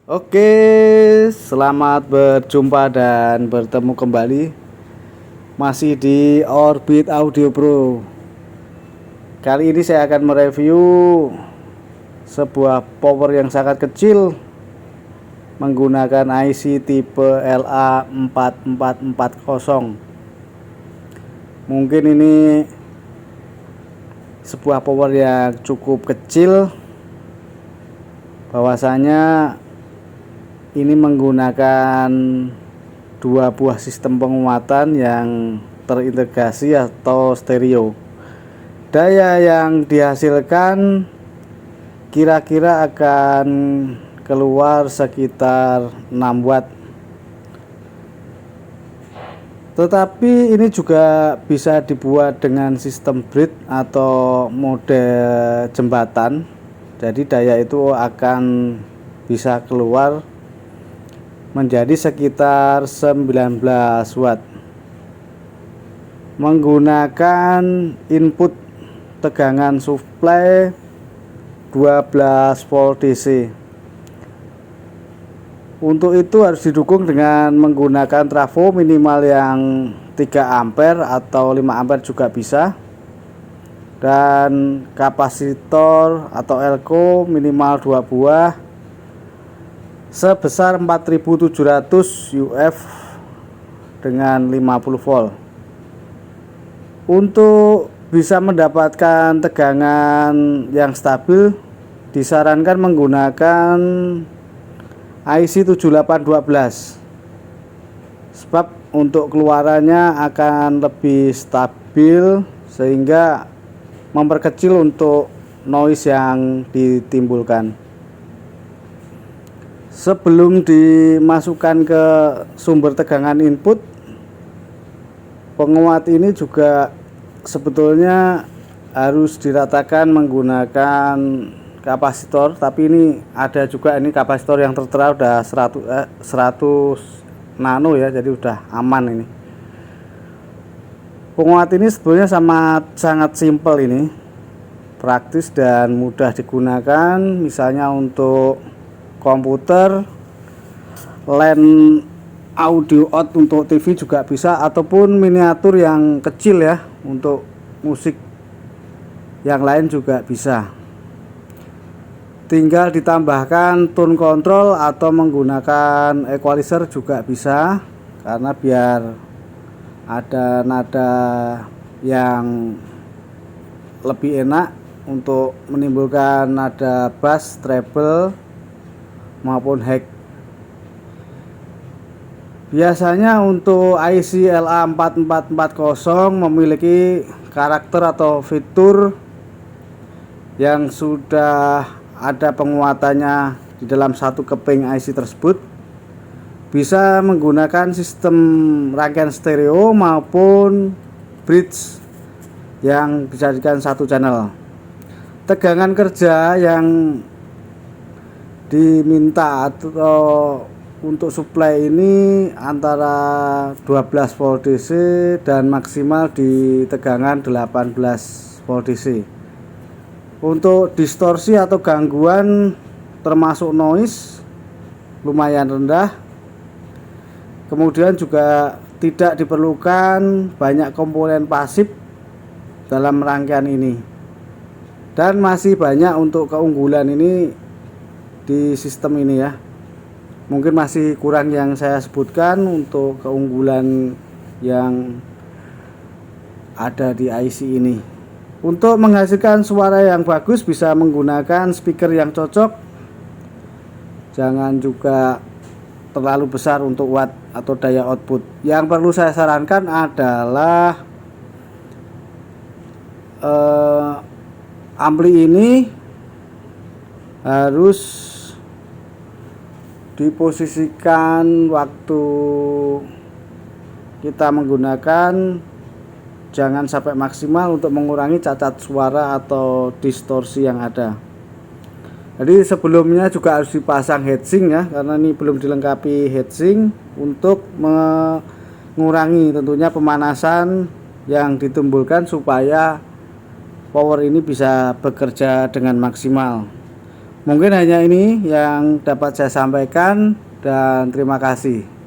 Oke, selamat berjumpa dan bertemu kembali masih di Orbit Audio Pro. Kali ini saya akan mereview sebuah power yang sangat kecil menggunakan IC tipe LA4440. Mungkin ini sebuah power yang cukup kecil, bahwasanya ini menggunakan dua buah sistem penguatan yang terintegrasi atau stereo. Daya yang dihasilkan kira-kira akan keluar sekitar 6 watt. Tetapi ini juga bisa dibuat dengan sistem bridge atau mode jembatan. Jadi daya itu akan bisa keluar menjadi sekitar 19 watt menggunakan input tegangan supply 12 volt DC. Untuk itu harus didukung dengan menggunakan trafo minimal yang 3 ampere atau 5 ampere juga bisa, dan kapasitor atau elko minimal 2 buah sebesar 4700 UF dengan 50 volt. Untuk bisa mendapatkan tegangan yang stabil, disarankan menggunakan IC 7812, sebab untuk keluarannya akan lebih stabil sehingga memperkecil untuk noise yang ditimbulkan. Sebelum dimasukkan ke sumber tegangan input, penguat ini juga sebetulnya harus diratakan menggunakan kapasitor, tapi ini ada juga ini kapasitor yang tertera udah 100 nano ya, jadi udah aman ini. Penguat ini sebetulnya sangat simpel, ini praktis dan mudah digunakan, misalnya untuk komputer, LAN audio out untuk TV juga bisa, ataupun miniatur yang kecil ya untuk musik yang lain juga bisa. Tinggal ditambahkan tone control atau menggunakan equalizer juga bisa, karena biar ada nada yang lebih enak untuk menimbulkan nada bass, treble maupun high. Biasanya untuk IC LA4440 memiliki karakter atau fitur yang sudah ada penguatannya di dalam satu keping IC tersebut. Bisa menggunakan sistem rangkaian stereo maupun bridge yang dijadikan satu channel. Tegangan kerja yang diminta atau untuk supply ini antara 12 volt DC dan maksimal di tegangan 18 volt DC. Untuk distorsi atau gangguan termasuk noise lumayan rendah. Kemudian juga tidak diperlukan banyak komponen pasif dalam rangkaian ini. Dan masih banyak untuk keunggulan ini di sistem ini ya. Mungkin masih kurang yang saya sebutkan untuk keunggulan yang ada di IC ini. Untuk menghasilkan suara yang bagus bisa menggunakan speaker yang cocok. Jangan juga terlalu besar untuk watt atau daya output. Yang perlu saya sarankan adalah ampli ini harus diposisikan waktu kita menggunakan, jangan sampai maksimal untuk mengurangi cacat suara atau distorsi yang ada. Jadi sebelumnya juga harus dipasang heatsink ya, karena ini belum dilengkapi heatsink untuk mengurangi tentunya pemanasan yang ditimbulkan supaya power ini bisa bekerja dengan maksimal. Mungkin hanya ini yang dapat saya sampaikan dan terima kasih.